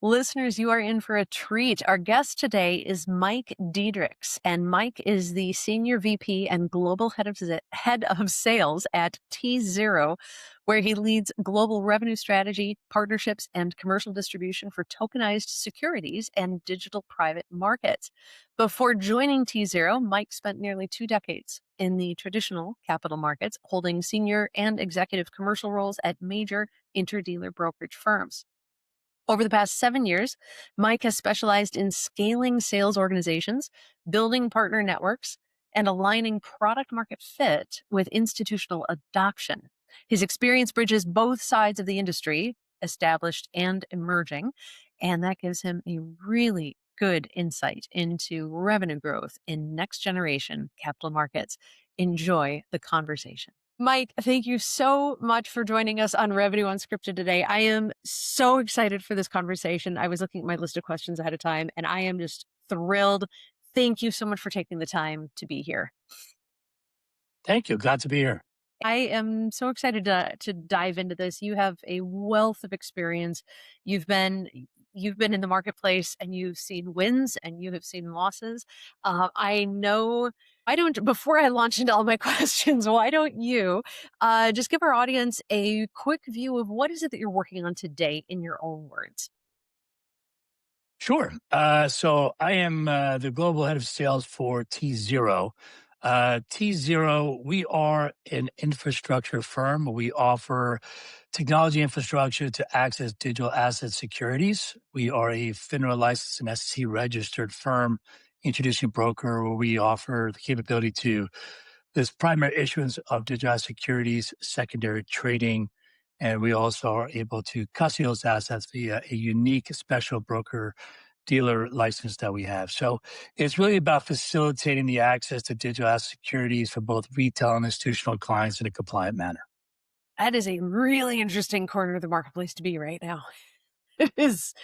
Listeners, you are in for a treat. Our guest today is Mike Diedrichs, and Mike is the Senior VP and Global Head of Sales at TZERO, where he leads global revenue strategy, partnerships, and commercial distribution for tokenized securities and digital private markets. Before joining TZERO, Mike spent nearly 2 decades in the traditional capital markets, holding senior and executive commercial roles at major interdealer brokerage firms. Over the past 7 years, Mike has specialized in scaling sales organizations, building partner networks, and aligning product market fit with institutional adoption. His experience bridges both sides of the industry, established and emerging, and that gives him a really good insight into revenue growth in next generation capital markets. Enjoy the conversation. Mike, thank you so much for joining us on Revenue Unscripted today. I am so excited for this conversation. I was looking at my list of questions ahead of time, and I am just thrilled. Thank you so much for taking the time to be here. Thank you. Glad to be here. I am so excited to dive into this. You have a wealth of experience. You've been in the marketplace and you've seen wins and you have seen losses. I know. I don't. Before I launch into all my questions, why don't you just give our audience a quick view of what is it that you're working on today in your own words? Sure. So I am the global head of sales for TZERO. TZERO, we are an infrastructure firm. We offer technology infrastructure to access digital asset securities. We are a FINRA licensed and SEC registered firm, introducing broker where we offer the capability to this primary issuance of digital asset securities, secondary trading, and we also are able to custody those assets via a unique special broker dealer license that we have. So it's really about facilitating the access to digital asset securities for both retail and institutional clients in a compliant manner. That is a really interesting corner of the marketplace to be right now. It is.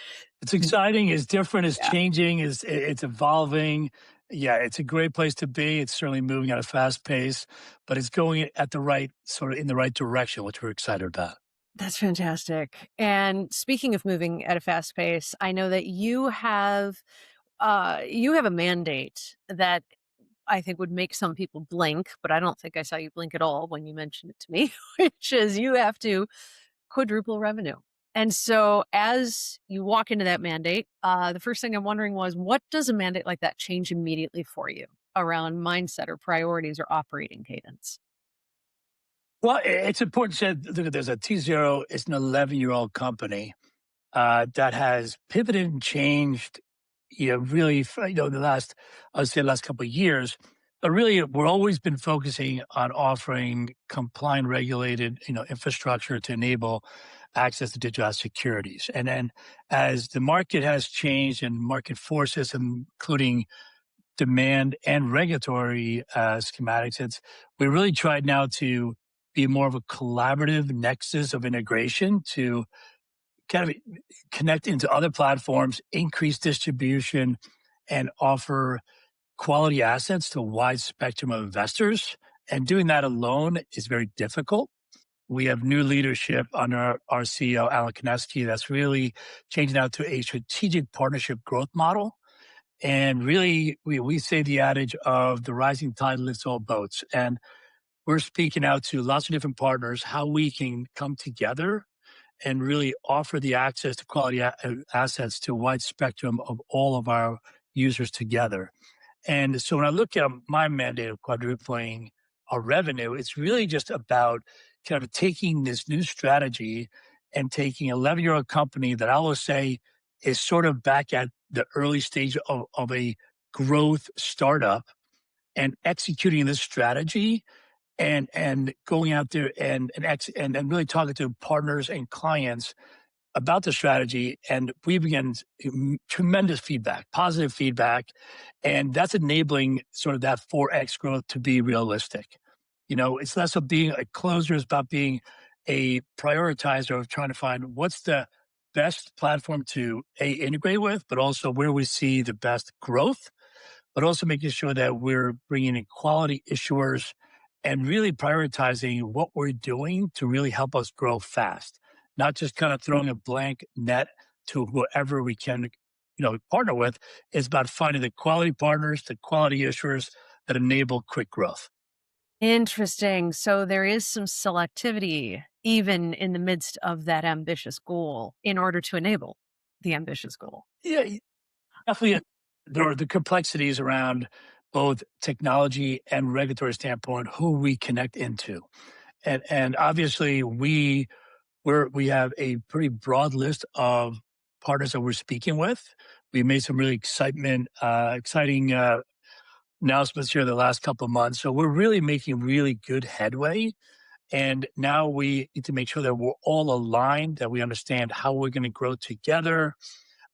It's exciting, it's different, it's Yeah. changing, it's evolving. Yeah, it's a great place to be. It's certainly moving at a fast pace, but it's going at the right sort of in the right direction, which we're excited about. That's fantastic. And speaking of moving at a fast pace, I know that you have a mandate that I think would make some people blink, but I don't think I saw you blink at all when you mentioned it to me, which is you have to quadruple revenue. And so as you walk into that mandate, the first thing I'm wondering was, what does a mandate like that change immediately for you around mindset or priorities or operating cadence? Well, it's important to say, look, there's a T0, it's an 11-year-old company that has pivoted and changed, really, the last, I would say, the last couple of years. But really, we're always been focusing on offering compliant, regulated, infrastructure to enable access to digital asset securities. And then as the market has changed and market forces, including demand and regulatory schematics, we really tried now to be more of a collaborative nexus of integration to kind of connect into other platforms, increase distribution, and offer quality assets to a wide spectrum of investors. And doing that alone is very difficult. We have new leadership under our CEO, Alan Koneski, that's really changing out to a strategic partnership growth model. And really, we say the adage of the rising tide lifts all boats. And we're speaking out to lots of different partners, how we can come together and really offer the access to quality assets to a wide spectrum of all of our users together. And so when I look at my mandate of quadrupling our revenue, it's really just about kind of taking this new strategy and taking an 11-year-old company that I will say is sort of back at the early stage of a growth startup and executing this strategy and going out there and really talking to partners and clients about the strategy. And we began tremendous feedback, positive feedback, and that's enabling sort of that 4X growth to be realistic. It's less of being a closer, it's about being a prioritizer of trying to find what's the best platform to integrate with, but also where we see the best growth, but also making sure that we're bringing in quality issuers and really prioritizing what we're doing to really help us grow fast, not just kind of throwing a blank net to whoever we can, partner with. It's about finding the quality partners, the quality issuers that enable quick growth. Interesting. So there is some selectivity even in the midst of that ambitious goal in order to enable the ambitious goal. Yeah, definitely. There are the complexities around both technology and regulatory standpoint, who we connect into. And obviously we have a pretty broad list of partners that we're speaking with. We made some really exciting announcements here in the last couple of months. So we're really making really good headway. And now we need to make sure that we're all aligned, that we understand how we're going to grow together,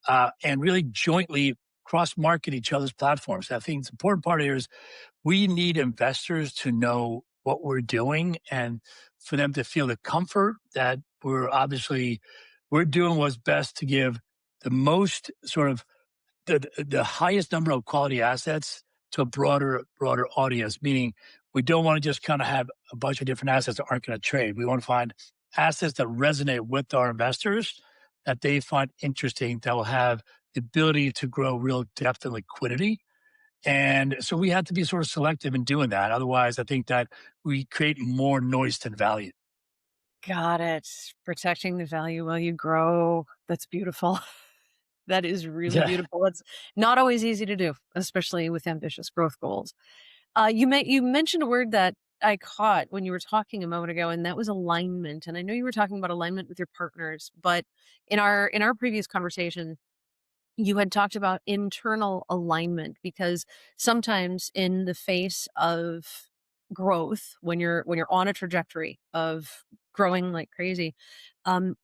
and really jointly cross market each other's platforms. I think the important part here is we need investors to know what we're doing and for them to feel the comfort that we're doing what's best to give the most sort of the highest number of quality assets to a broader audience. Meaning, we don't want to just kind of have a bunch of different assets that aren't going to trade. We want to find assets that resonate with our investors, that they find interesting, that will have the ability to grow real depth and liquidity. And so we have to be sort of selective in doing that. Otherwise, I think that we create more noise than value. Got it. Protecting the value while you grow. That's beautiful. That is really Yeah. beautiful. It's not always easy to do, especially with ambitious growth goals. You mentioned a word that I caught when you were talking a moment ago, and that was alignment. And I know you were talking about alignment with your partners, but in our previous conversation, you had talked about internal alignment because sometimes in the face of growth, when you're on a trajectory of growing like crazy,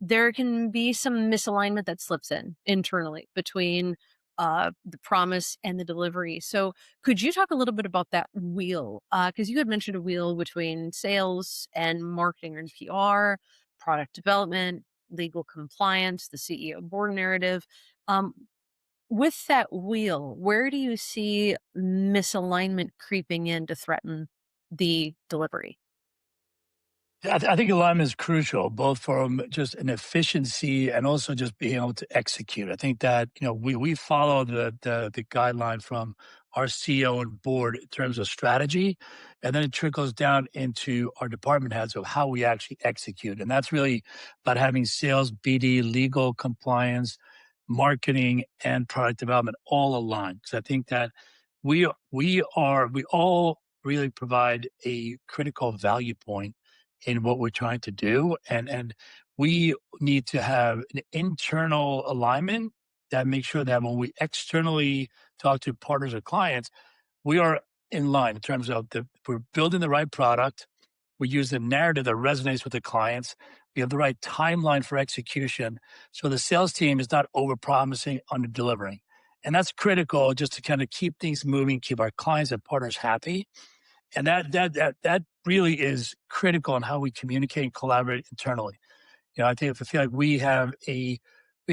there can be some misalignment that slips in internally between the promise and the delivery. So could you talk a little bit about that wheel? Because you had mentioned a wheel between sales and marketing and PR, product development, legal compliance, the CEO board narrative. Um, with that wheel, where do you see misalignment creeping in to threaten the delivery? I think alignment is crucial, both from just an efficiency and also just being able to execute. I think that we follow the guideline from our CEO and board in terms of strategy, and then it trickles down into our department heads of how we actually execute, and that's really about having sales, BD, legal, compliance, marketing, and product development all aligned. Because I think that we all really provide a critical value point in what we're trying to do. And we need to have an internal alignment that makes sure that when we externally talk to partners or clients, we are in line in terms of we're building the right product. We use the narrative that resonates with the clients. We have the right timeline for execution. So the sales team is not over promising, under delivering. And that's critical just to kind of keep things moving, keep our clients and partners happy. And that really is critical in how we communicate and collaborate internally. I feel like we have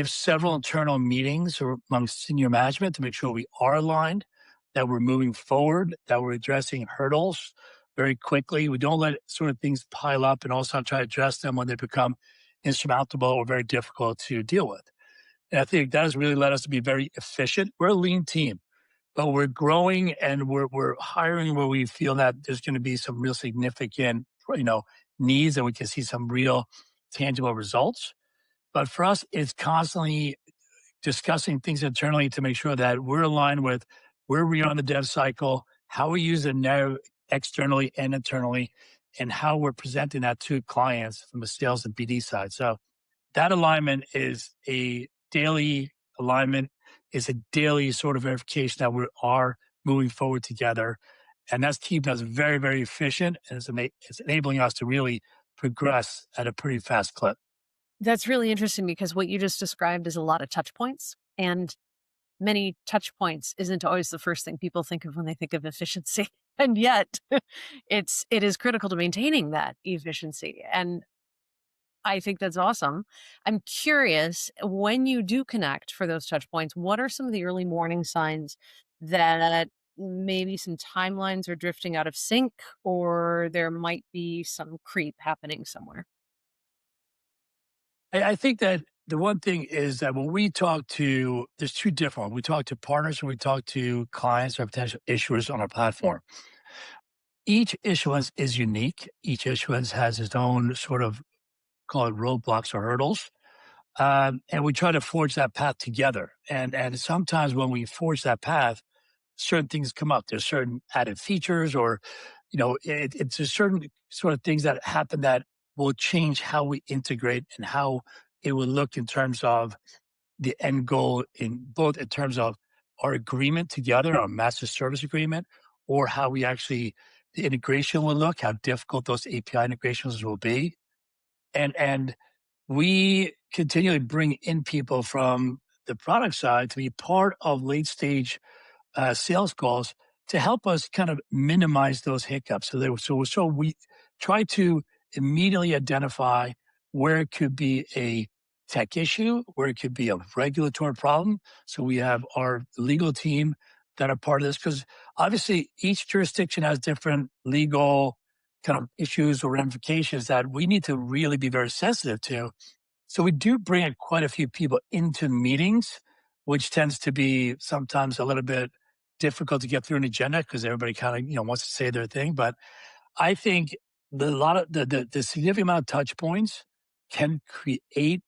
several internal meetings amongst senior management to make sure we are aligned, that we're moving forward, that we're addressing hurdles very quickly. We don't let sort of things pile up and also try to address them when they become insurmountable or very difficult to deal with. And I think that has really led us to be very efficient. We're a lean team, but we're growing and we're hiring where we feel that there's going to be some real significant, needs, and we can see some real tangible results. But for us, it's constantly discussing things internally to make sure that we're aligned with where we are on the dev cycle, how we use it now externally and internally, and how we're presenting that to clients from the sales and BD side. So that alignment is a daily alignment, is a daily sort of verification that we are moving forward together. And that's keeping us very, very efficient, and it's enabling us to really progress at a pretty fast clip. That's really interesting because what you just described is a lot of touch points, and many touch points isn't always the first thing people think of when they think of efficiency. And yet it is critical to maintaining that efficiency. And I think that's awesome. I'm curious, when you do connect for those touch points, what are some of the early warning signs that maybe some timelines are drifting out of sync or there might be some creep happening somewhere? I think that the one thing is that when we talk to, there's two different ones. We talk to partners and we talk to clients or potential issuers on our platform. Each issuance is unique. Each issuance has its own sort of, call it roadblocks or hurdles. And we try to forge that path together. And sometimes when we forge that path, certain things come up. There's certain added features, or it's a certain sort of things that happen that will change how we integrate and how it will look in terms of the end goal, in both in terms of our agreement together, our master service agreement, or how we actually the integration will look, how difficult those API integrations will be. And we continually bring in people from the product side to be part of late stage sales calls to help us kind of minimize those hiccups. So we try to immediately identify where it could be a tech issue, where it could be a regulatory problem. So we have our legal team that are part of this, because obviously each jurisdiction has different legal kind of issues or ramifications that we need to really be very sensitive to. So we do bring in quite a few people into meetings, which tends to be sometimes a little bit difficult to get through an agenda because everybody kind of wants to say their thing. But I think a lot of the significant amount of touch points can create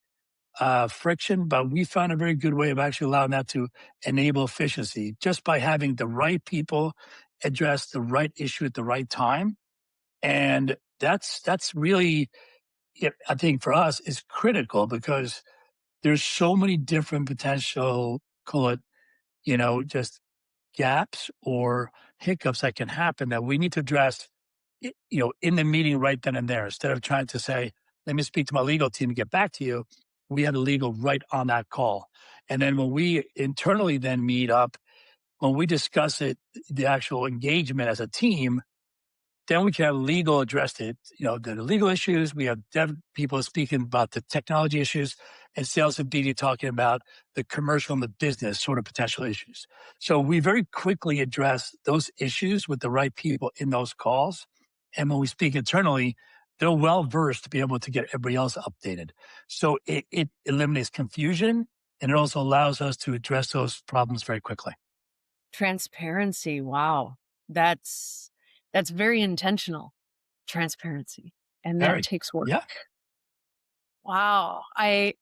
friction, but we found a very good way of actually allowing that to enable efficiency just by having the right people address the right issue at the right time. And that's really, I think for us, is critical because there's so many different potential, call it, just gaps or hiccups that can happen that we need to address, in the meeting right then and there. Instead of trying to say, let me speak to my legal team and get back to you, we have the legal right on that call. And then when we internally then meet up, when we discuss it, the actual engagement as a team, then we can have legal address it, the legal issues. We have dev people speaking about the technology issues, and sales and BD talking about the commercial and the business sort of potential issues. So we very quickly address those issues with the right people in those calls. And when we speak internally, they're well versed to be able to get everybody else updated. So it eliminates confusion, and it also allows us to address those problems very quickly. Transparency, wow. That's that's very intentional, transparency, and that Very, takes work. yeah. Wow. I'm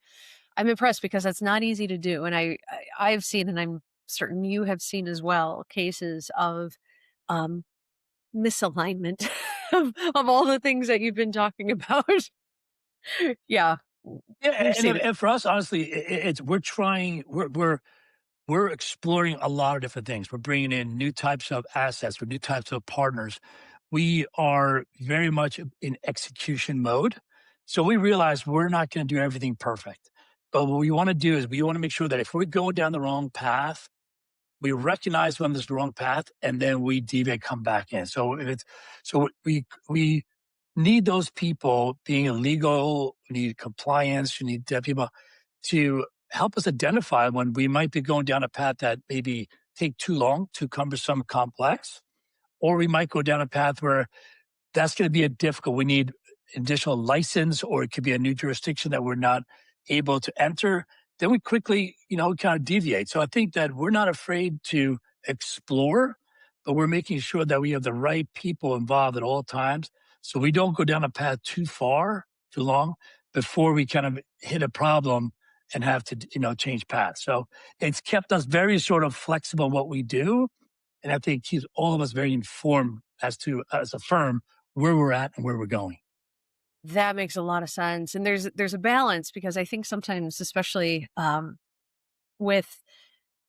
impressed because that's not easy to do, and I've seen, and I'm certain you have seen as well, cases of, um, misalignment of all the things that you've been talking about. Yeah, Yeah, we've seen it. and for us, honestly, it's we're trying, we're exploring a lot of different things. We're bringing in new types of assets, with new types of partners. We are very much in execution mode. So we realize we're not going to do everything perfect. But what we want to do is we want to make sure that if we're going down the wrong path, we recognize when there's the wrong path, and then we deviate, come back in. So if it's so we need those people being illegal, we need compliance, you need people to help us identify when we might be going down a path that maybe take too long, too cumbersome, complex, or we might go down a path where that's going to be a difficult. We need additional license, or it could be a new jurisdiction that we're not able to enter. Then we quickly, kind of deviate. So I think that we're not afraid to explore, but we're making sure that we have the right people involved at all times. So we don't go down a path too far, too long before we kind of hit a problem and have to, change paths. So it's kept us very sort of flexible in what we do. And I think keeps all of us very informed as a firm, where we're at and where we're going. That makes a lot of sense, and there's a balance because I think sometimes, especially, with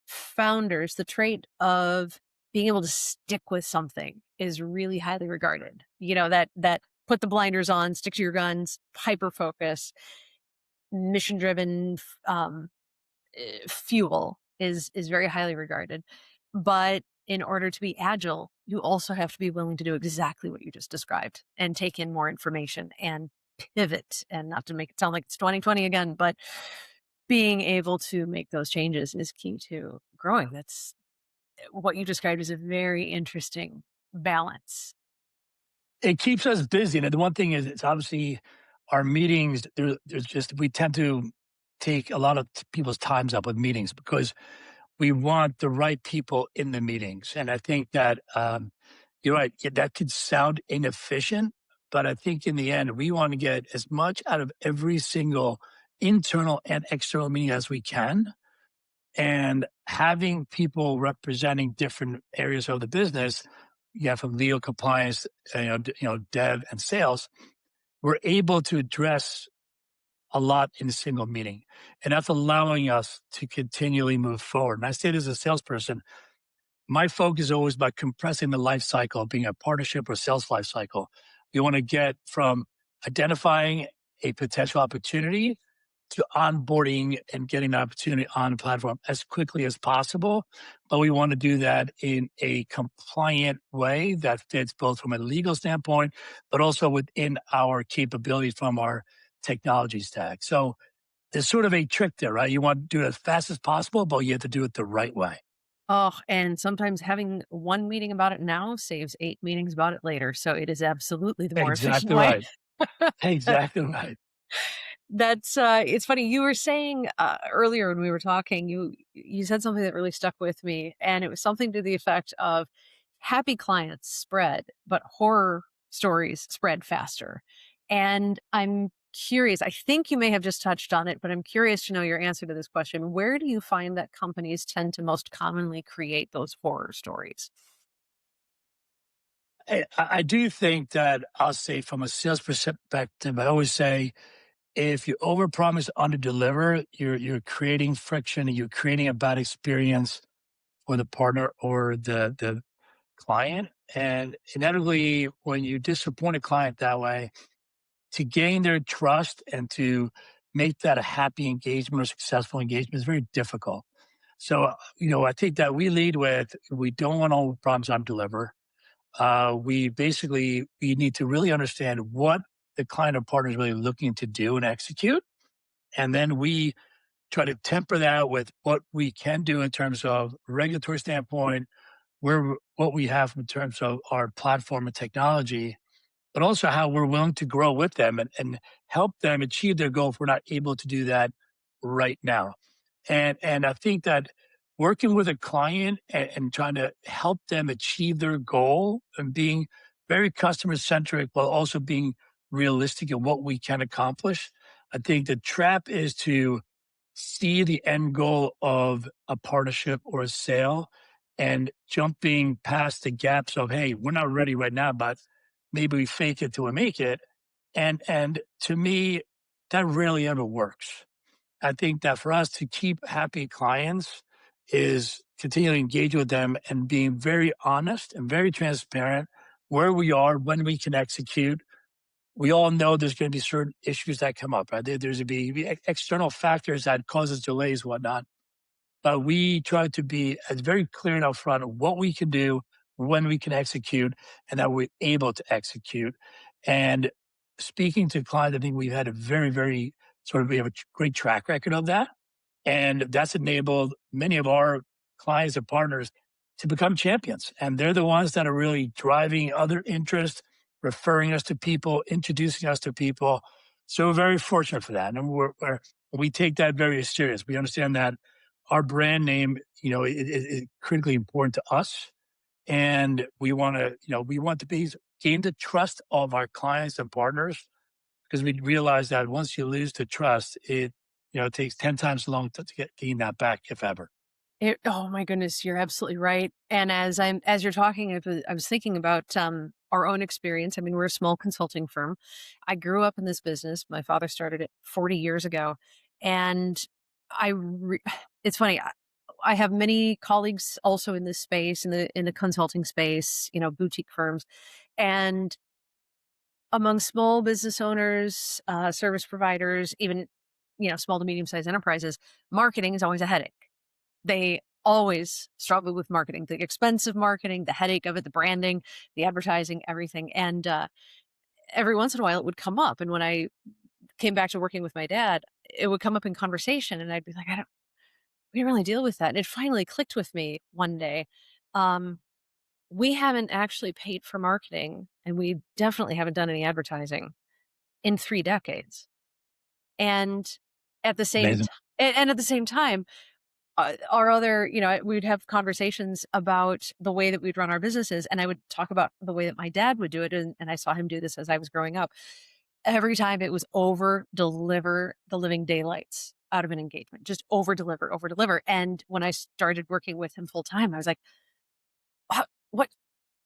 founders, the trait of being able to stick with something is really highly regarded. That put the blinders on, stick to your guns, hyper focus, mission driven fuel is very highly regarded. But in order to be agile, you also have to be willing to do exactly what you just described and take in more information and pivot, and not to make it sound like it's 2020 again, but being able to make those changes is key to growing. That's what you described as a very interesting balance. It keeps us busy. And the one thing is, it's obviously our meetings, there's just, we tend to take a lot of people's times up with meetings because we want the right people in the meetings. And I think that you're right. Yeah, that could sound inefficient, but I think in the end, we want to get as much out of every single internal and external meeting as we can. And having people representing different areas of the business, yeah, from legal compliance, dev and sales, we're able to address a lot in a single meeting. And that's allowing us to continually move forward. And I say this as a salesperson, my focus is always about compressing the life cycle of being a partnership or sales life cycle. We want to get from identifying a potential opportunity to onboarding and getting an opportunity on the platform as quickly as possible. But we want to do that in a compliant way that fits both from a legal standpoint, but also within our capabilities from our technology stack. So there's sort of a trick there, right? You want to do it as fast as possible, but you have to do it the right way. Oh, and sometimes having one meeting about it now saves 8 meetings about it later, so it is absolutely the more efficient Exactly way. right. Exactly right. It's funny, you were saying, earlier when we were talking, you said something that really stuck with me, and it was something to the effect of happy clients spread, but horror stories spread faster. And I'm curious, I think you may have just touched on it, but I'm curious to know your answer to this question. Where do you find that companies tend to most commonly create those horror stories? I do think that I'll say from a sales perspective, I always say if you overpromise, underdeliver, you're creating friction and you're creating a bad experience for the partner or the client. And inevitably, when you disappoint a client that way, to gain their trust and to make that a happy engagement or successful engagement is very difficult. So, I think that we lead with we don't want to overpromise, underdeliver. We need to really understand what the client or partner is really looking to do and execute. And then we try to temper that with what we can do in terms of regulatory standpoint, what we have in terms of our platform and technology, but also how we're willing to grow with them and help them achieve their goal if we're not able to do that right now. And I think that working with a client and trying to help them achieve their goal and being very customer centric while also being realistic in what we can accomplish. I think the trap is to see the end goal of a partnership or a sale and jumping past the gaps of, hey, we're not ready right now, but maybe we fake it till we make it. And to me, that rarely ever works. I think that for us to keep happy clients is continually engage with them and being very honest and very transparent where we are, when we can execute. We all know there's going to be certain issues that come up, right? There's going to be external factors that causes delays, whatnot. But we try to be as very clear and upfront of what we can do, when we can execute, and that we're able to execute. And speaking to clients, I think we've had a very, very we have a great track record of that. And that's enabled many of our clients and partners to become champions. And they're the ones that are really driving other interest, referring us to people, introducing us to people. So we're very fortunate for that. And we take that very serious. We understand that our brand name, is critically important to us. And we want to gain the trust of our clients and partners because we realize that once you lose the trust, it takes 10 times as long to gain that back, if ever. Oh my goodness, you're absolutely right. And as you're talking, I was thinking about our own experience. I mean, we're a small consulting firm. I grew up in this business. My father started it 40 years ago, and I. Re- it's funny. I have many colleagues also in this space, in the consulting space. Boutique firms, and among small business owners, service providers, even small to medium sized enterprises, marketing is always a headache. They always struggle with marketing, the expensive marketing, the headache of it, the branding, the advertising, everything. And every once in a while, it would come up. And when I came back to working with my dad, it would come up in conversation, and I'd be like, we don't really deal with that. And it finally clicked with me one day. Um, we haven't actually paid for marketing, and we definitely haven't done any advertising in 3 decades. And at the same Amazing. time, and at the same time, our other, we'd have conversations about the way that we'd run our businesses, and I would talk about the way that my dad would do it, and I saw him do this as I was growing up. Every time it was over deliver the living daylights out of an engagement, just over deliver, over deliver. And when I started working with him full time, I was like, what?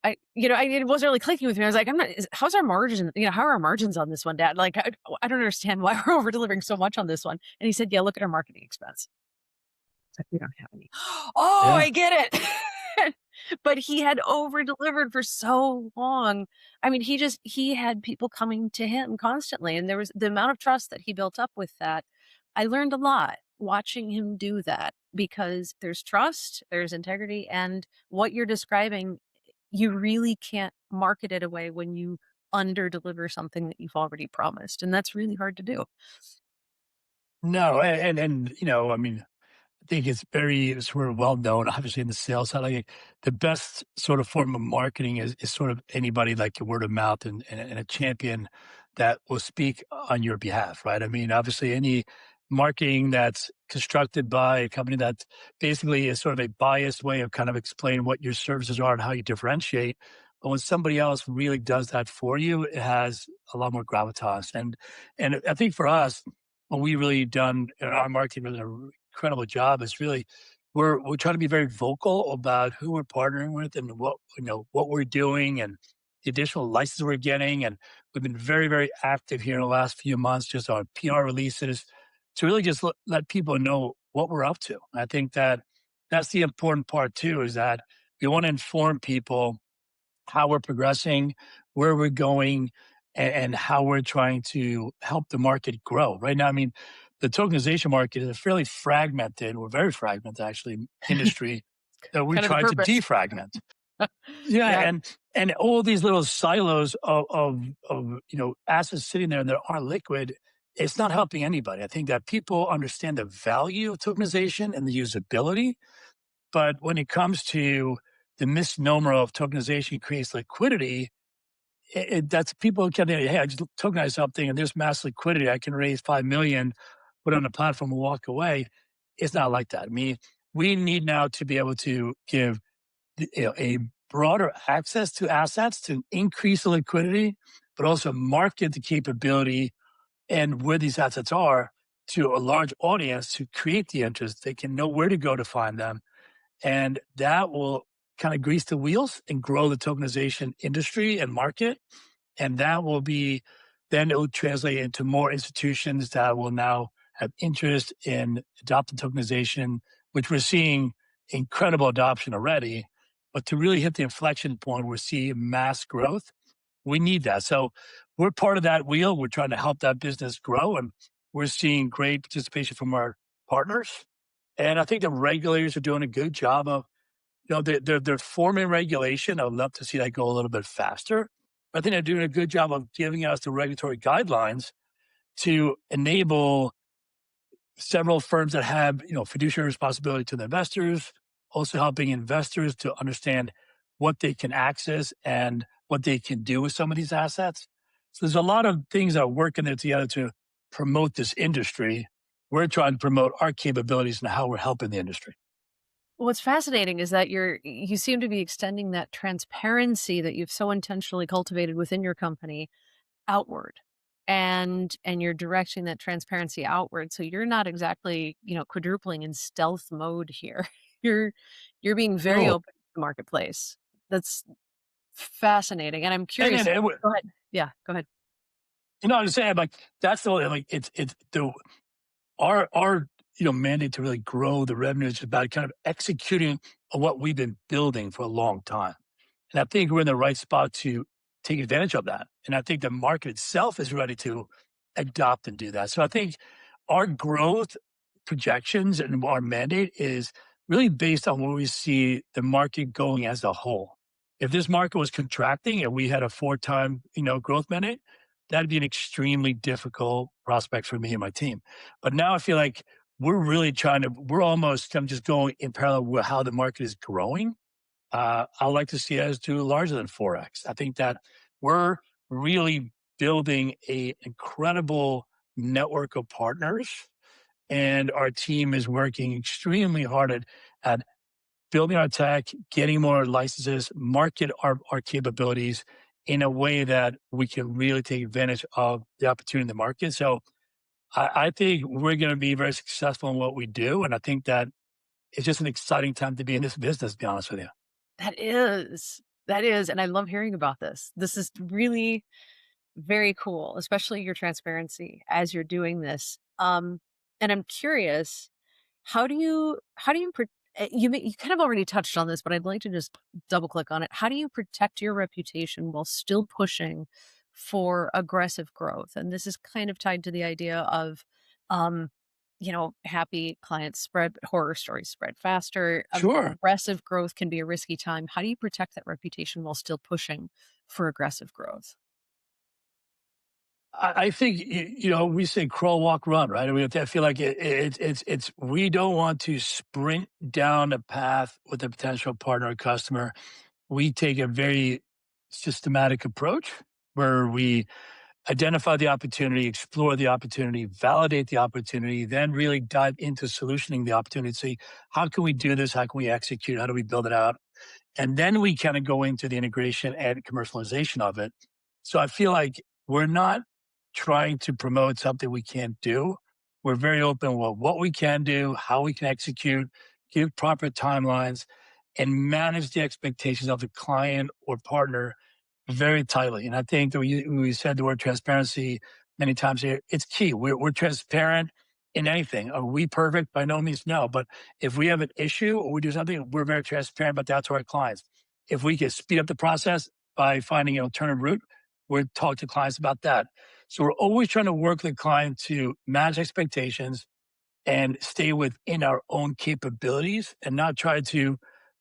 It wasn't really clicking with me. I was like, how's our margin? How are our margins on this one, Dad? Like, I don't understand why we're over delivering so much on this one. And he said, yeah, look at our marketing expense. It's like, we don't have any. Oh, Yeah. I get it. But he had over delivered for so long. I mean, he had people coming to him constantly. And there was the amount of trust that he built up with that. I learned a lot watching him do that because there's trust, there's integrity, and what you're describing, you really can't market it away when you under deliver something that you've already promised. And that's really hard to do. No, and I mean, I think it's very sort of well known, obviously, in the sales side. Like the best sort of form of marketing is sort of anybody like your word of mouth and a champion that will speak on your behalf, right? I mean, obviously, any marketing that's constructed by a company that basically is sort of a biased way of kind of explaining what your services are and how you differentiate. But when somebody else really does that for you, it has a lot more gravitas. And I think for us, what we really done in our marketing really incredible job is really we're trying to be very vocal about who we're partnering with and what we're doing and the additional license we're getting. And we've been very, very active here in the last few months, just on PR releases to really just let people know what we're up to. I think that that's the important part too, is that we want to inform people how we're progressing, where we're going, and how we're trying to help the market grow. Right now, I mean, the tokenization market is a fairly fragmented, or very fragmented actually, industry that we're Kind of the trying to purpose. defragment. Yeah, Yeah. and all these little silos of assets sitting there and that aren't liquid, it's not helping anybody. I think that people understand the value of tokenization and the usability, but when it comes to the misnomer of tokenization creates liquidity, that's people can, hey, I just tokenize something and there's mass liquidity. I can raise 5 million, put it on the platform and walk away. It's not like that. I mean, we need now to be able to give a broader access to assets to increase the liquidity, but also market the capability and where these assets are to a large audience to create the interest. They can know where to go to find them, and that will kind of grease the wheels and grow the tokenization industry and market. And that will be, then it will translate into more institutions that will now have interest in adopting tokenization, which we're seeing incredible adoption already. But to really hit the inflection point where we see mass growth, we need that. So we're part of that wheel. We're trying to help that business grow, and we're seeing great participation from our partners. And I think the regulators are doing a good job of, they're forming regulation. I would love to see that go a little bit faster. But I think they're doing a good job of giving us the regulatory guidelines to enable several firms that have, fiduciary responsibility to the investors, also helping investors to understand what they can access and what they can do with some of these assets. So there's a lot of things that are working there together to promote this industry. We're trying to promote our capabilities and how we're helping the industry. What's fascinating is that you seem to be extending that transparency that you've so intentionally cultivated within your company outward. And you're directing that transparency outward. So you're not exactly, quadrupling in stealth mode here. You're you're being very No, open to the marketplace. That's fascinating. And I'm and curious. then Go ahead. Yeah, go ahead. I'm saying, like, that's the like it's the our mandate to really grow the revenue is about kind of executing on what we've been building for a long time. And I think we're in the right spot to take advantage of that. And I think the market itself is ready to adopt and do that. So I think our growth projections and our mandate is really based on where we see the market going as a whole. If this market was contracting and we had a 4-time, growth mandate, that'd be an extremely difficult prospect for me and my team. But now I feel like we're almost kind of just going in parallel with how the market is growing. I like to see us do larger than 4x. I think that we're really building a incredible network of partners, And our team is working extremely hard at building our tech, getting more licenses, market our capabilities in a way that we can really take advantage of the opportunity in the market. So I think we're going to be very successful in what we do. And I think that it's just an exciting time to be in this business, to be honest with you. That is. That is, and I love hearing about this. This is really very cool, especially your transparency as you're doing this. And I'm curious, you kind of already touched on this, but I'd like to just double click on it. How do you protect your reputation while still pushing for aggressive growth? And this is kind of tied to the idea of, um, happy clients spread horror stories spread faster. Sure. Aggressive growth can be a risky time. How do you protect that reputation while still pushing for aggressive growth? I think we say crawl, walk, run, right? I feel like it's we don't want to sprint down a path with a potential partner or customer. We take a very systematic approach where we identify the opportunity, explore the opportunity, validate the opportunity, then really dive into solutioning the opportunity. See, how can we do this? How can we execute? How do we build it out? And then we kind of go into the integration and commercialization of it. So I feel like we're not trying to promote something we can't do. We're very open with what we can do, how we can execute, give proper timelines, and manage the expectations of the client or partner very tightly. And I think that we said the word transparency many times here. It's key. We're transparent in anything. Are we perfect? By no means, no. But if we have an issue or we do something, we're very transparent about that to our clients. If we can speed up the process by finding an alternative route, we'll talk to clients about that. So we're always trying to work with the client to manage expectations and stay within our own capabilities and not try to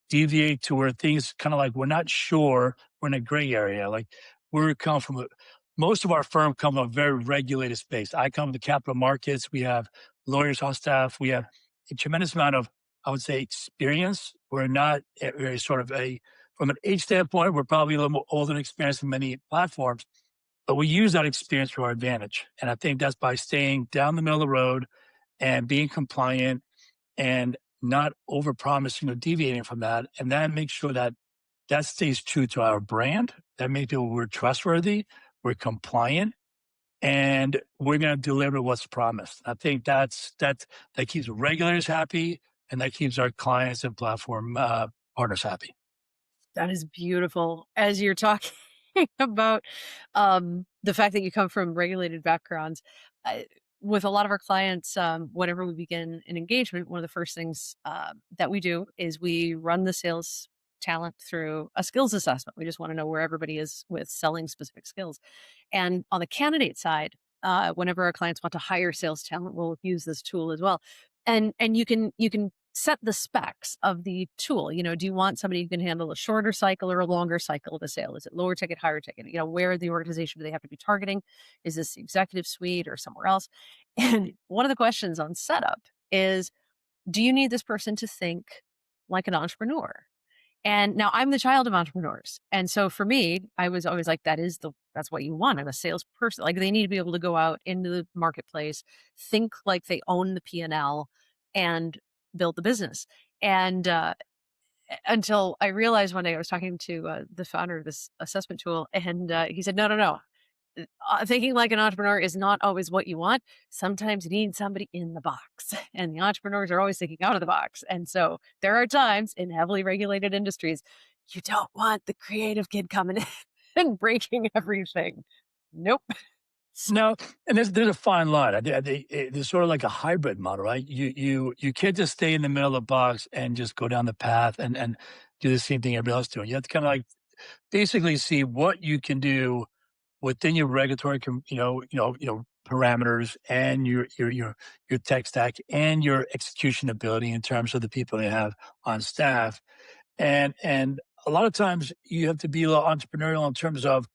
deviate to where things kind of like we're not sure, we're in a gray area. Like most of our firm come from a very regulated space. I come to capital markets. We have lawyers on staff. We have a tremendous amount of, I would say, experience. We're not very sort of from an age standpoint, we're probably a little more older and experienced in many platforms, but we use that experience to our advantage. And I think that's by staying down the middle of the road and being compliant and not over promising or deviating from that. And that makes sure that that stays true to our brand. That makes people we're trustworthy, we're compliant, and we're going to deliver what's promised. I think that keeps regulators happy, and that keeps our clients and platform partners happy. That is beautiful. As you're talking about the fact that you come from regulated backgrounds, I, with a lot of our clients, whenever we begin an engagement, one of the first things that we do is we run the sales talent through a skills assessment. We just want to know where everybody is with selling specific skills. And on the candidate side, whenever our clients want to hire sales talent, we'll use this tool as well. And you can set the specs of the tool. Do you want somebody who can handle a shorter cycle or a longer cycle of a sale? Is it lower ticket, higher ticket? Where the organization do they have to be targeting? Is this the executive suite or somewhere else? And one of the questions on setup is, do you need this person to think like an entrepreneur? And now I'm the child of entrepreneurs. And so for me, I was always like, that's what you want. I'm a salesperson. Like, they need to be able to go out into the marketplace, think like they own the P&L and build the business. And until I realized one day I was talking to the founder of this assessment tool, and he said, no. Thinking like an entrepreneur is not always what you want. Sometimes you need somebody in the box, and the entrepreneurs are always thinking out of the box. And so there are times in heavily regulated industries, you don't want the creative kid coming in and breaking everything. Nope. No, and there's a fine line. There's sort of like a hybrid model, right? You can't just stay in the middle of the box and just go down the path and do the same thing everybody else doing. You have to kind of like basically see what you can do within your regulatory, parameters and your tech stack and your execution ability in terms of the people they have on staff. And a lot of times you have to be a little entrepreneurial in terms of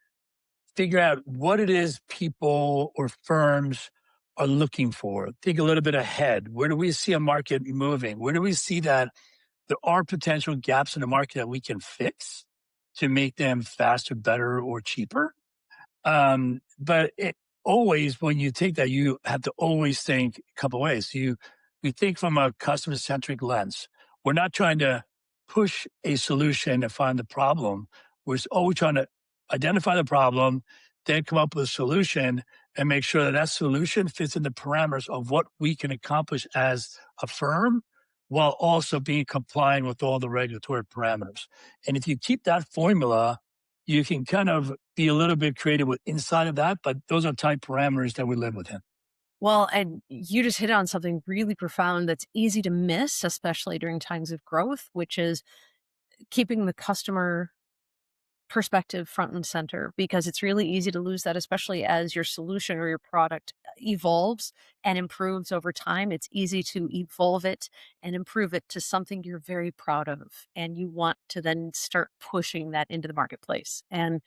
figure out what it is people or firms are looking for. Think a little bit ahead. Where do we see a market moving? Where do we see that there are potential gaps in the market that we can fix to make them faster, better, or cheaper? But always, when you take that, you have to always think a couple ways. You think from a customer centric lens. We're not trying to push a solution and find the problem. We're always trying to identify the problem, then come up with a solution and make sure that that solution fits in the parameters of what we can accomplish as a firm while also being compliant with all the regulatory parameters. And if you keep that formula, you can kind of be a little bit creative with inside of that, but those are tight parameters that we live within. Well, and you just hit on something really profound that's easy to miss, especially during times of growth, which is keeping the customer perspective front and center, because it's really easy to lose that, especially as your solution or your product evolves and improves over time. It's easy to evolve it and improve it to something you're very proud of, and you want to then start pushing that into the marketplace. And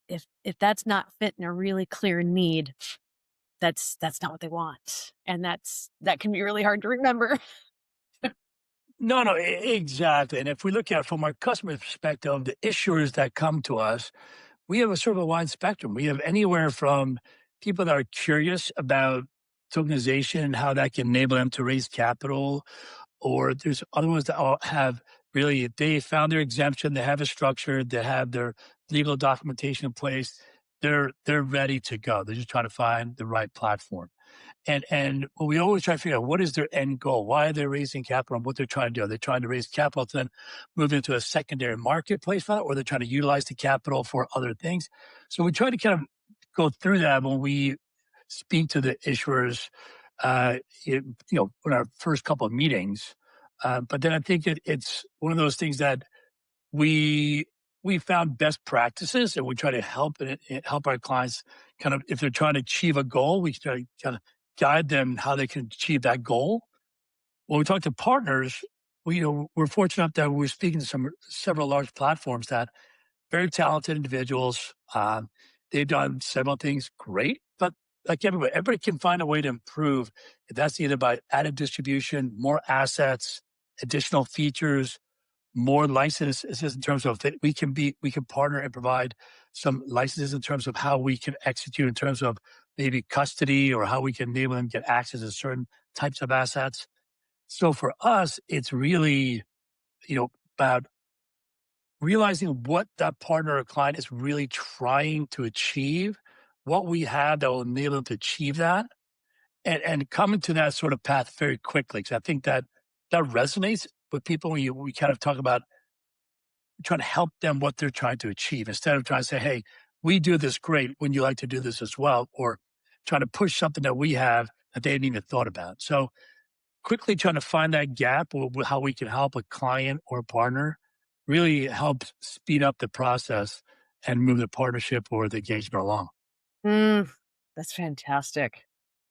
if that's not fitting a really clear need, that's not what they want, and that can be really hard to remember. No, no, exactly. And if we look at it from our customer perspective, the issuers that come to us, we have a sort of a wide spectrum. We have anywhere from people that are curious about tokenization and how that can enable them to raise capital, or there's other ones that all have really, they found their exemption, they have a structure, they have their legal documentation in place, they're ready to go. They're just trying to find the right platform. And what we always try to figure out, what is their end goal? Why are they raising capital and what they're trying to do? Are they trying to raise capital to then move into a secondary marketplace for that, or they're trying to utilize the capital for other things? So we try to kind of go through that when we speak to the issuers, in our first couple of meetings. But then I think it's one of those things that we we found best practices and we try to help our clients kind of, if they're trying to achieve a goal, we try to kind of guide them how they can achieve that goal. When we talk to partners, we're fortunate enough that we're speaking to several large platforms that very talented individuals. They've done several things great, but like everybody can find a way to improve. That's either by added distribution, more assets, additional features, more licenses in terms of that we can partner and provide some licenses in terms of how we can execute in terms of maybe custody or how we can enable them to get access to certain types of assets. So for us, it's really, about realizing what that partner or client is really trying to achieve, what we have that will enable them to achieve that, and coming to that sort of path very quickly. Because I think that resonates with people when we kind of talk about trying to help them what they're trying to achieve instead of trying to say, hey, we do this great. Wouldn't you like to do this as well? Or trying to push something that we have that they hadn't even thought about. So quickly trying to find that gap or how we can help a client or a partner really helps speed up the process and move the partnership or the engagement along. Mm, that's fantastic.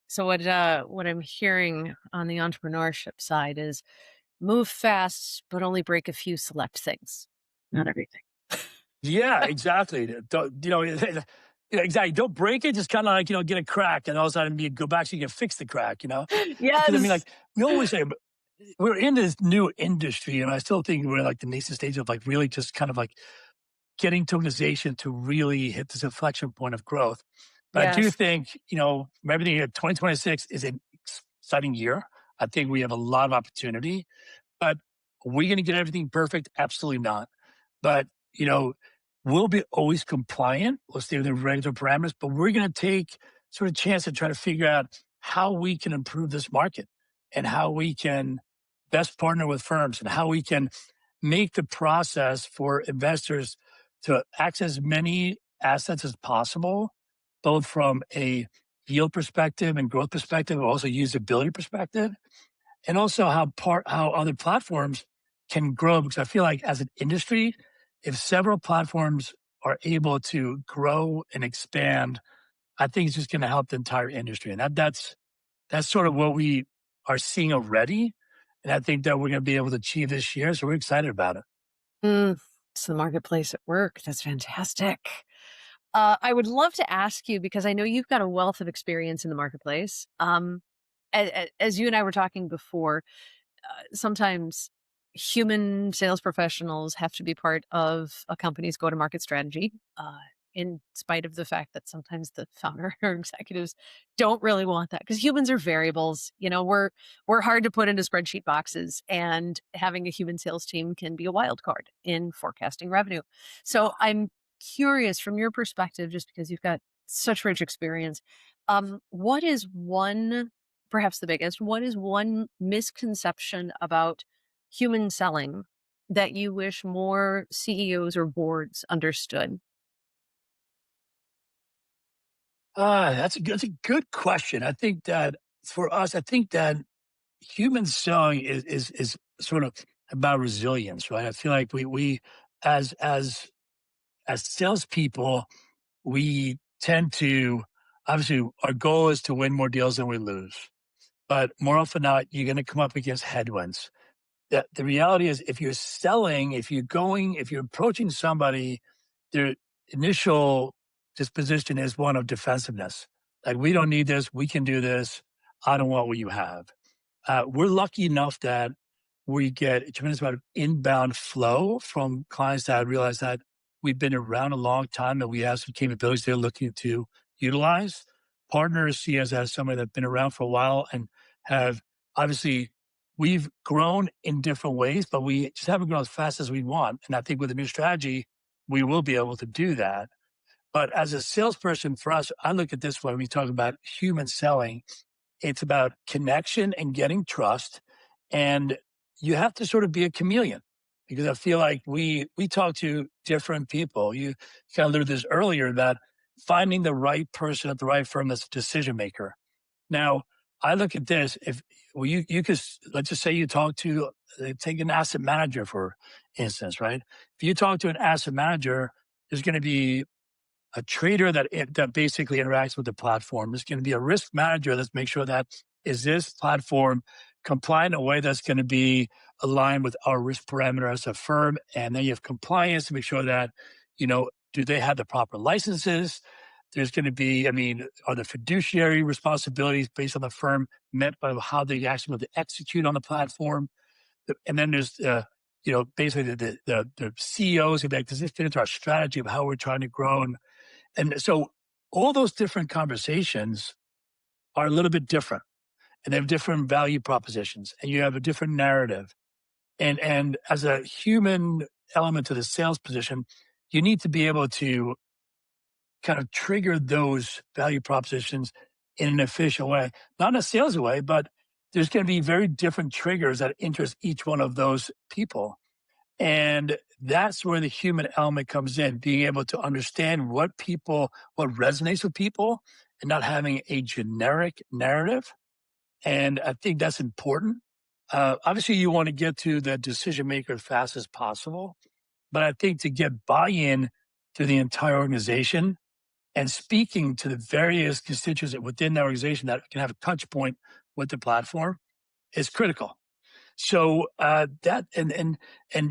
So what I'm hearing on the entrepreneurship side is move fast, but only break a few select things, not everything. Yeah, exactly. Exactly. Don't break it. Just kind of like, get a crack and all of a sudden you go back so you can fix the crack. Because I mean, Yes. like we always say, we're in this new industry and I still think we're like the nascent stage of like really just kind of like getting tokenization to really hit this inflection point of growth. But I do Yes. think, from everything here, 2026 is an exciting year. I think we have a lot of opportunity, but are we going to get everything perfect? Absolutely not. But, we'll be always compliant. We'll stay within regulatory parameters, but we're going to take sort of chance to try to figure out how we can improve this market and how we can best partner with firms and how we can make the process for investors to access many assets as possible, both from a yield perspective and growth perspective, but also usability perspective, and also how other platforms can grow. Because I feel like as an industry, if several platforms are able to grow and expand, I think it's just going to help the entire industry. And that's sort of what we are seeing already. And I think that we're going to be able to achieve this year. So we're excited about it. Mm, it's the marketplace at work. That's fantastic. I would love to ask you, because I know you've got a wealth of experience in the marketplace. As you and I were talking before, sometimes human sales professionals have to be part of a company's go-to-market strategy. in spite of the fact that sometimes the founder or executives don't really want that because humans are variables. We're hard to put into spreadsheet boxes, and having a human sales team can be a wild card in forecasting revenue. So I'm curious from your perspective, just because you've got such rich experience, what is one, perhaps the biggest, what is one misconception about human selling that you wish more CEOs or boards understood? That's a good question. I think that for us, I think that human selling is sort of about resilience, right? I feel like we as as as salespeople, we tend to obviously our goal is to win more deals than we lose. But more often than not, you're going to come up against headwinds. The reality is, if you're selling, if you're approaching somebody, their initial disposition is one of defensiveness. Like, we don't need this. We can do this. I don't want what you have. We're lucky enough that we get a tremendous amount of inbound flow from clients that realize that we've been around a long time and we have some capabilities they're looking to utilize. Partners see us as somebody that's been around for a while and have obviously we've grown in different ways, but we just haven't grown as fast as we want. And I think with a new strategy, we will be able to do that. But as a salesperson, for us, I look at this when we talk about human selling, it's about connection and getting trust. And you have to sort of be a chameleon because I feel like we talk to different people. You kind of alluded to this earlier that finding the right person at the right firm that's a decision maker. Now, I look at this, if well, you could, let's just say you talk to, take an asset manager, for instance, right? If you talk to an asset manager, there's going to be a trader that basically interacts with the platform. There's going to be a risk manager that's make sure that is this platform compliant in a way that's going to be aligned with our risk parameter as a firm. And then you have compliance to make sure that, do they have the proper licenses? There's going to be, I mean, are the fiduciary responsibilities based on the firm met by how they actually will to execute on the platform? And then there's, basically the CEOs who be like, does this fit into our strategy of how we're trying to grow? And so all those different conversations are a little bit different, and they have different value propositions, and you have a different narrative. And as a human element to the sales position, you need to be able to kind of trigger those value propositions in an efficient way, not in a sales way, but there's going to be very different triggers that interest each one of those people. And that's where the human element comes in, being able to understand what resonates with people and not having a generic narrative. And I think that's important. Obviously, you want to get to the decision maker as fast as possible. But I think to get buy in to the entire organization and speaking to the various constituents within the organization that can have a touch point with the platform is critical. So that and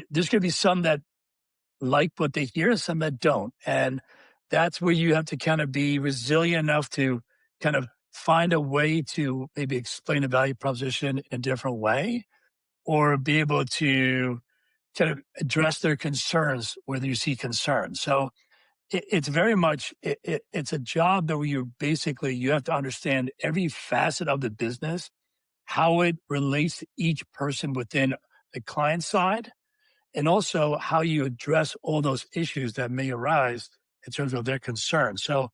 there's going to be some that like what they hear, and some that don't, and that's where you have to kind of be resilient enough to kind of find a way to maybe explain the value proposition in a different way, or be able to kind of address their concerns whether you see concerns. So it's very much it's a job that where you have to understand every facet of the business, how it relates to each person within the client side, and also how you address all those issues that may arise in terms of their concerns. So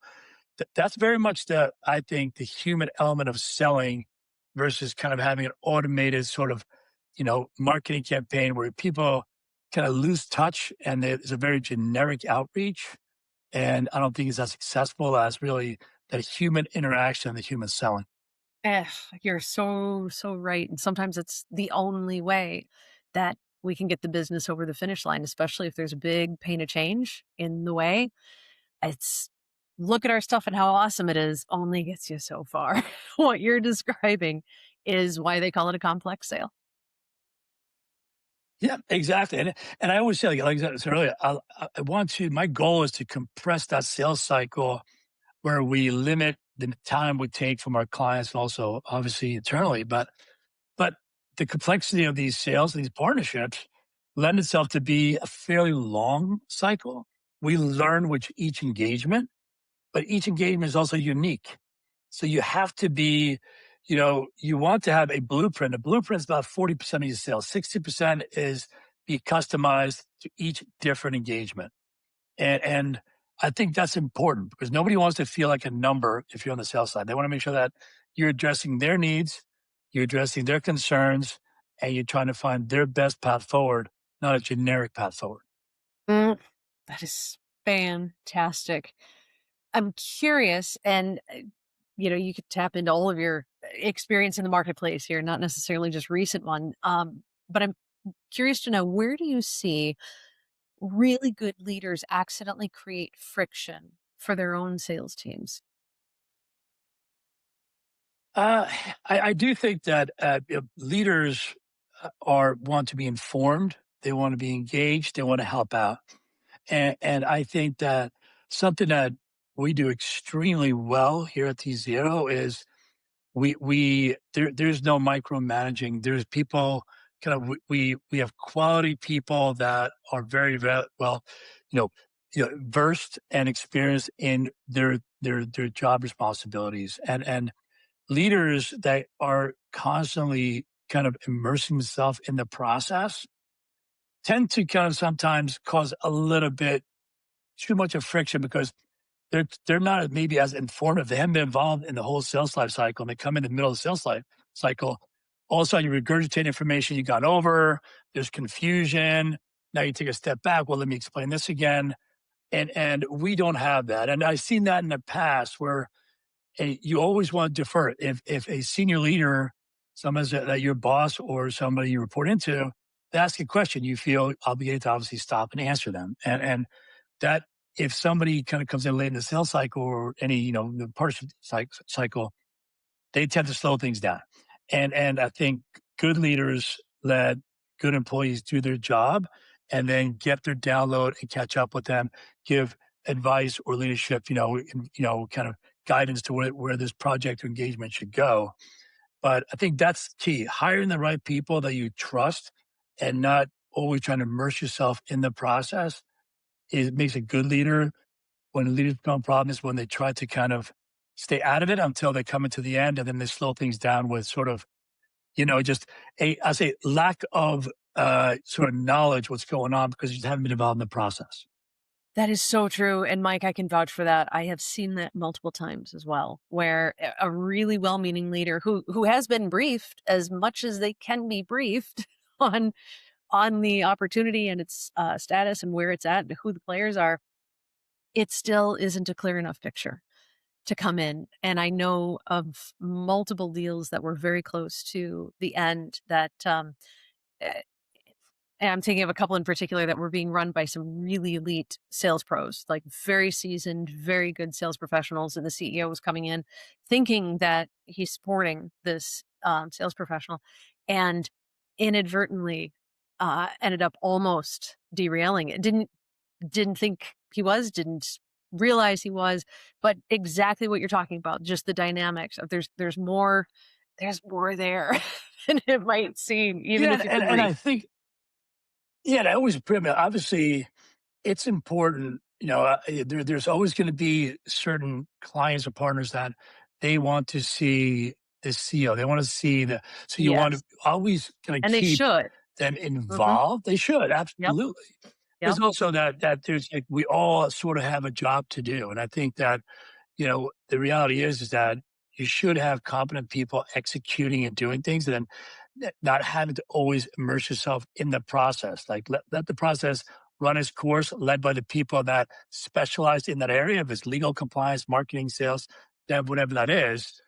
that's very much I think, the human element of selling versus kind of having an automated sort of, marketing campaign where people kind of lose touch and there's a very generic outreach. And I don't think it's as successful as really that human interaction and the human selling. Eh, you're so, so right. And sometimes it's the only way that we can get the business over the finish line, especially if there's a big pain of change in the way. It's look at our stuff and how awesome it is only gets you so far. What you're describing is why they call it a complex sale. Yeah, exactly. And I always say, like I said earlier, I want to. My goal is to compress that sales cycle where we limit the time we take from our clients and also obviously internally. But the complexity of these sales, these partnerships, lend itself to be a fairly long cycle. we learn with each engagement, but each engagement is also unique. So you have to be, you want to have a blueprint. A blueprint is about 40% of your sales. 60% is be customized to each different engagement. And I think that's important because nobody wants to feel like a number if you're on the sales side. They want to make sure that you're addressing their needs, you're addressing their concerns, and you're trying to find their best path forward, not a generic path forward. Mm, that is fantastic. I'm curious, and you could tap into all of your experience in the marketplace here, not necessarily just recent one. But I'm curious to know, where do you see really good leaders accidentally create friction for their own sales teams? Uh, I do think that leaders are want to be informed. They want to be engaged. They want to help out. And I think that something that we do extremely well here at TZERO is there's no micromanaging. There's people we have quality people that are well, you know, versed and experienced in their job responsibilities and leaders that are constantly kind of immersing themselves in the process tend to kind of sometimes cause a little bit too much of friction because they're not maybe as informative. They haven't been involved in the whole sales life cycle. And they come in the middle of the sales life cycle. All of a sudden, you regurgitate information you got over. There's confusion. Now you take a step back. Well, let me explain this again. And we don't have that. And I've seen that in the past where you always want to defer. If a senior leader, someone that your boss or somebody you report into, they ask a question, you feel obligated to obviously stop and answer them. And that if somebody kind of comes in late in the sales cycle or any, the partnership cycle, they tend to slow things down. And I think good leaders let good employees do their job and then get their download and catch up with them, give advice or leadership, kind of guidance to where this project or engagement should go. But I think that's key. Hiring the right people that you trust and not always trying to immerse yourself in the process makes a good leader. When leaders become problems, when they try to kind of stay out of it until they come into the end, and then they slow things down with sort of, just I say lack of sort of knowledge what's going on because you just haven't been involved in the process. That is so true, and Mike, I can vouch for that. I have seen that multiple times as well, where a really well-meaning leader who has been briefed as much as they can be briefed on the opportunity and its status and where it's at and who the players are, it still isn't a clear enough picture to come in. And I know of multiple deals that were very close to the end that eh, and I'm thinking of a couple in particular that were being run by some really elite sales pros, like very seasoned, very good sales professionals. And the CEO was coming in thinking that he's supporting this sales professional and inadvertently ended up almost derailing it. Didn't think he was, didn't realize he was, but exactly what you're talking about, just the dynamics of there's more there than it might seem, even Yeah, if you've been and I briefed. think I always obviously it's important. There's always going to be certain clients or partners that they want to see the CEO. They want to see so you want to Yes, always kind of and they keep should. them Mhm. involved. They should Yep, absolutely. yep. There's also that there's like we all sort of have a job to do, and I think that the reality is that you should have competent people executing and doing things and then not having to always immerse yourself in the process. Like let the process run its course, led by the people that specialize in that area. If it's legal compliance, marketing, sales, dev, whatever that is.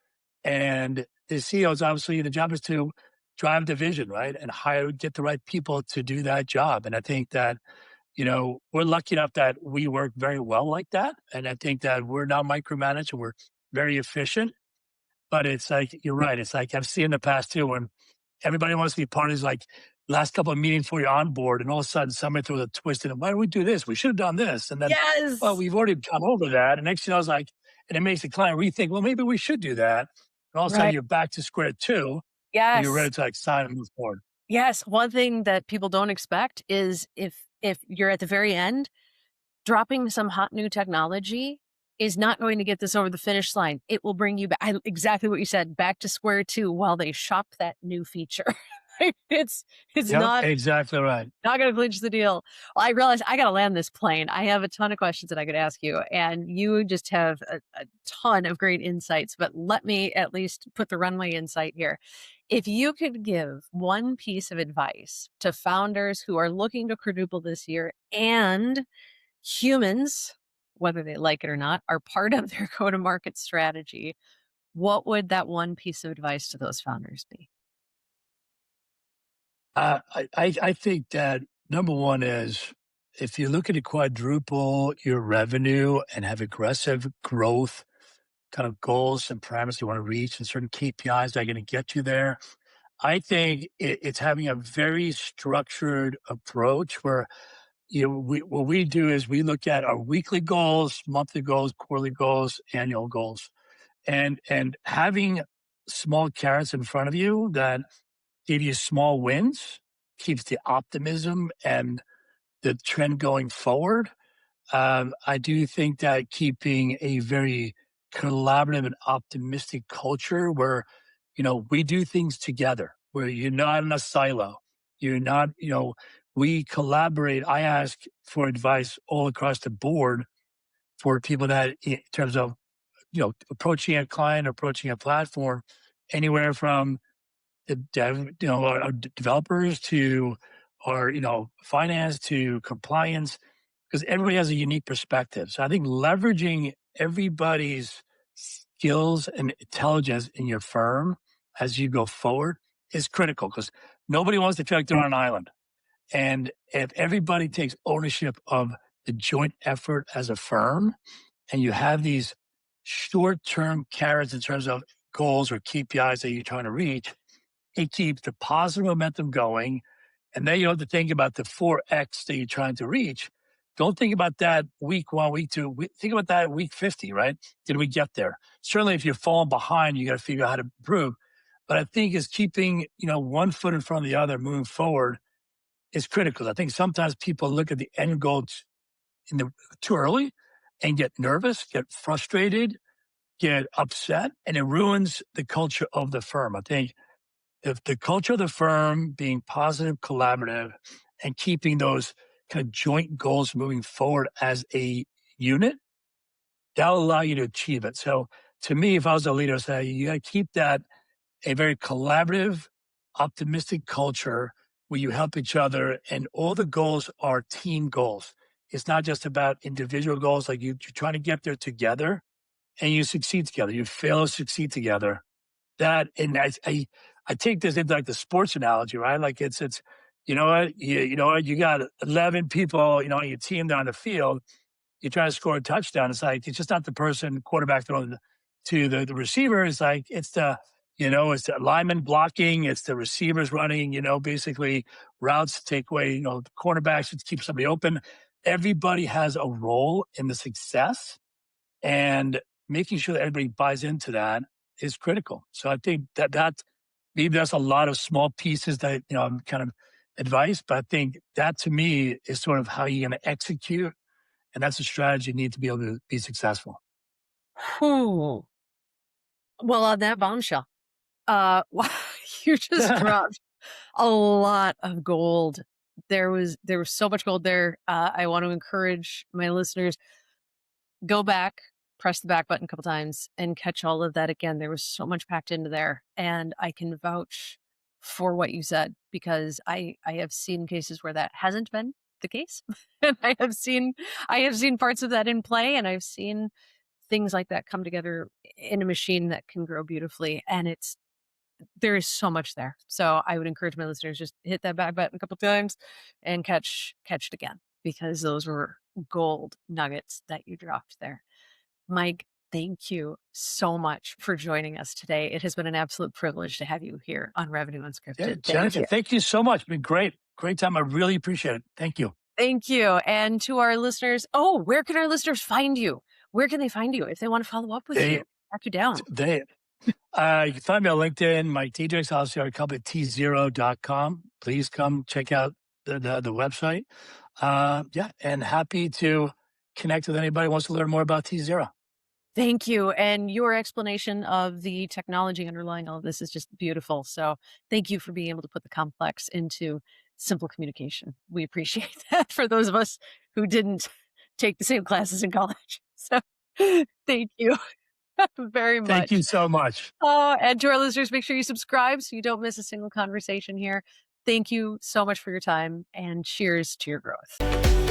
And the CEO's obviously the job is to drive the vision, right? And get the right people to do that job. And I think that we're lucky enough that we work very well like that. And I think that we're not micromanaged and we're very efficient. But it's like, you're right. It's like I've seen in the past too, when everybody wants to be part of these, like last couple of meetings before you're on board. And all of a sudden somebody throws a twist in it. Why don't we do this? We should have done this. And then, well, Yes! we've already gone over that. And next thing I was like, and it makes the client rethink, well, maybe we should do that. And all of a sudden Right. you're back to square two and you're ready Yes. to like sign and move forward. Yes, one thing that people don't expect is if you're at the very end, dropping some hot new technology is not going to get this over the finish line. It will bring you back, exactly what you said, back to square two while they shop that new feature. it's it's Yep, not exactly right. not going to clinch the deal. Well, I realize I got to land this plane. I have a ton of questions that I could ask you, and you just have a ton of great insights. But let me at least put the runway insight here. If you could give one piece of advice to founders who are looking to quadruple this year and humans, whether they like it or not, are part of their go to market strategy, what would that one piece of advice to those founders be? I think that number one is if you're looking to quadruple your revenue and have aggressive growth kind of goals and parameters you want to reach and certain KPIs that are going to get you there, I think it's having a very structured approach where what we do is we look at our weekly goals, monthly goals, quarterly goals, annual goals, and having small carrots in front of you that give you small wins keeps the optimism and the trend going forward. I do think that keeping a very collaborative and optimistic culture where, we do things together, where you're not in a silo. You're not, we collaborate. I ask for advice all across the board for people that, in terms of, approaching a client, approaching a platform, anywhere from the our developers to our, finance to compliance, because everybody has a unique perspective. So I think leveraging everybody's skills and intelligence in your firm as you go forward is critical because nobody wants to feel like they're on an island. And if everybody takes ownership of the joint effort as a firm and you have these short term carrots in terms of goals or KPIs that you're trying to reach, it keeps the positive momentum going. And then you don't have to think about the 4X that you're trying to reach. Don't think about that week one, week two. Think about that at week 50, right? Did we get there? Certainly, if you're falling behind, you got to figure out how to improve. But I think is keeping, one foot in front of the other, moving forward is critical. I think sometimes people look at the end goal too early and get nervous, get frustrated, get upset, and it ruins the culture of the firm. I think if the culture of the firm being positive, collaborative, and keeping those kind of joint goals moving forward as a unit, that'll allow you to achieve it. So to me, if I was a leader, I'd say you got to keep that a very collaborative, optimistic culture where you help each other and all the goals are team goals. It's not just about individual goals. Like you're trying to get there together and you succeed together. You fail to succeed together. That and I take this into like the sports analogy, right? Like it's you got 11 people, on your team down the field. You're trying to score a touchdown. It's like it's just not the person quarterback throwing to the receiver. It's like it's the lineman blocking, it's the receivers running, basically routes to take away, the cornerbacks to keep somebody open. Everybody has a role in the success, and making sure that everybody buys into that is critical. So I think that maybe that's a lot of small pieces that, I'm kind of advice, but I think that to me is sort of how you're going to execute. And that's a strategy you need to be able to be successful. Whew. Well, on that bombshell, wow, you just dropped a lot of gold. There was so much gold there. I want to encourage my listeners, go back, press the back button a couple times and catch all of that again. There was so much packed into there. And I can vouch for what you said because I have seen cases where that hasn't been the case. And I have seen parts of that in play, and I've seen things like that come together in a machine that can grow beautifully. And there is so much there. So I would encourage my listeners, just hit that back button a couple times and catch it again, because those were gold nuggets that you dropped there. Mike, thank you so much for joining us today. It has been an absolute privilege to have you here on Revenue Yeah, Unscripted. Thank Jennifer, you. thank you so much. It's been great. Great time. I really appreciate it. Thank you. Thank you. And to our listeners, where can our listeners find you? Where can they find you if they want to follow up with They, you? Track you down. they, you can find me on LinkedIn, Mike Diedrichs, also our company, TZERO.com. Please come check out the website. Yeah, and happy to connect with anybody who wants to learn more about TZERO. Thank you. And your explanation of the technology underlying all of this is just beautiful. So thank you for being able to put the complex into simple communication. We appreciate that for those of us who didn't take the same classes in college. So thank you very Thank you much. so much. And to our listeners, make sure you subscribe so you don't miss a single conversation here. Thank you so much for your time and cheers to your growth.